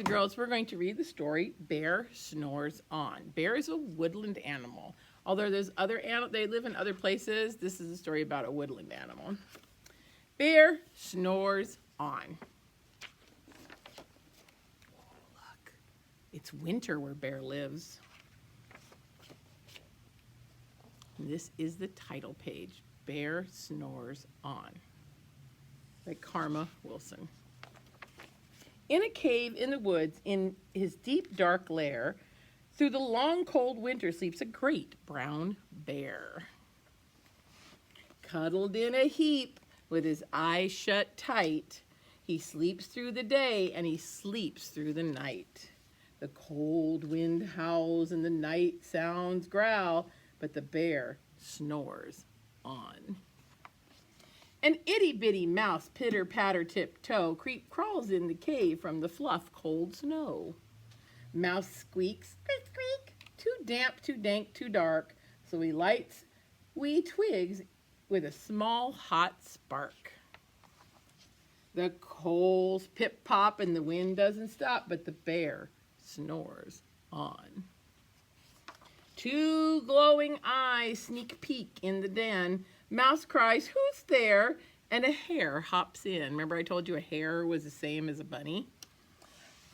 Girls, we're going to read the story Bear Snores On. Bear is a woodland animal. Although there's other animals, they live in other places, this is a story about a woodland animal. Bear snores on. Oh, look, it's winter where Bear lives. This is the title page, Bear Snores On, by Karma Wilson. In a cave in the woods, in his deep, dark lair, through the long, cold winter sleeps a great brown bear. Cuddled in a heap, with his eyes shut tight, he sleeps through the day and he sleeps through the night. The cold wind howls and the night sounds growl, but the bear snores on. An itty-bitty mouse, pitter-patter-tip-toe, crawls in the cave from the fluff, cold snow. Mouse squeaks, squeak, squeak, too damp, too dank, too dark, so he lights wee twigs with a small, hot spark. The coals pip-pop and the wind doesn't stop, but the bear snores on. Two glowing eyes sneak peek in the den. Mouse cries, "Who's there?" And a hare hops in. Remember I told you a hare was the same as a bunny?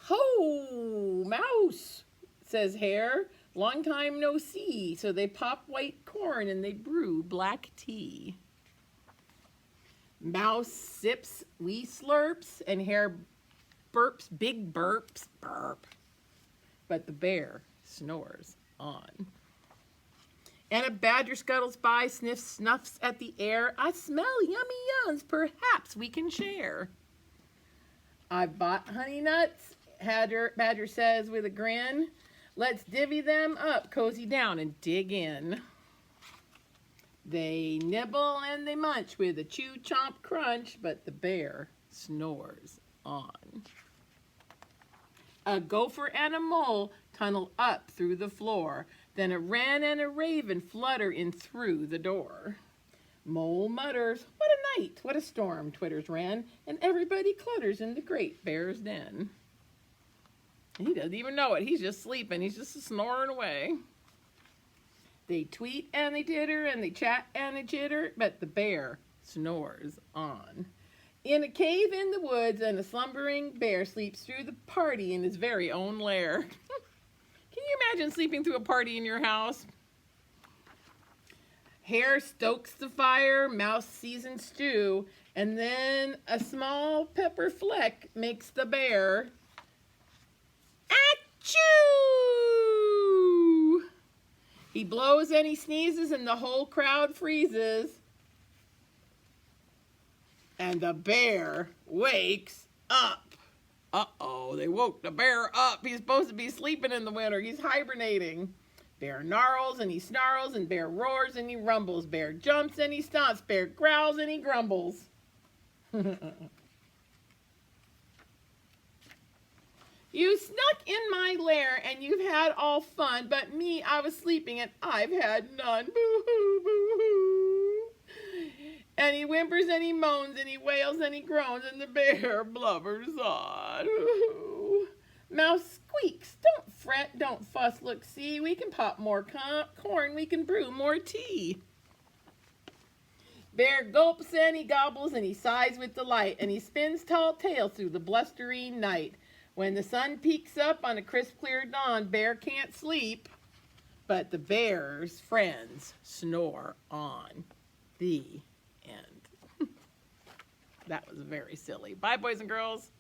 "Ho, Mouse," says Hare. "Long time no see." So they pop white corn and they brew black tea. Mouse sips wee slurps and Hare burps big burps, burp. But the bear snores on. And a badger scuttles by, snuffs at the air. "I smell yummy yums, perhaps we can share." "I've bought honey nuts," Badger says with a grin. "Let's divvy them up, cozy down and dig in." They nibble and they munch with a chew chomp crunch, but the bear snores on. A gopher and a mole tunnel up through the floor. Then a wren and a raven flutter in through the door. Mole mutters, "What a night, what a storm," twitters wren, and everybody clutters in the great bear's den. He doesn't even know it. He's just sleeping. He's just snoring away. They tweet and they titter and they chat and they chitter, but the bear snores on. In a cave in the woods, and a slumbering bear sleeps through the party in his very own lair. Can you imagine sleeping through a party in your house? Hare stokes the fire, mouse seasons stew, and then a small pepper fleck makes the bear achoo! He blows and he sneezes and the whole crowd freezes. And the bear wakes up. Uh-oh, they woke the bear up. He's supposed to be sleeping in the winter. He's hibernating. Bear gnarls and he snarls, and bear roars and he rumbles. Bear jumps and he stomps. Bear growls and he grumbles. You snuck in my lair and you've had all fun, but me, I was sleeping and I've had none. Boo-hoo, boo-hoo. And he whimpers and he moans and he wails and he groans, and the bear blubbers on. Ooh. Mouse squeaks, "Don't fret, don't fuss, look, see. We can pop more corn, we can brew more tea." Bear gulps and he gobbles and he sighs with delight, and he spins tall tales through the blustery night. When the sun peeks up on a crisp, clear dawn, Bear can't sleep, but the bear's friends snore on. The end. That was very silly. Bye, boys and girls.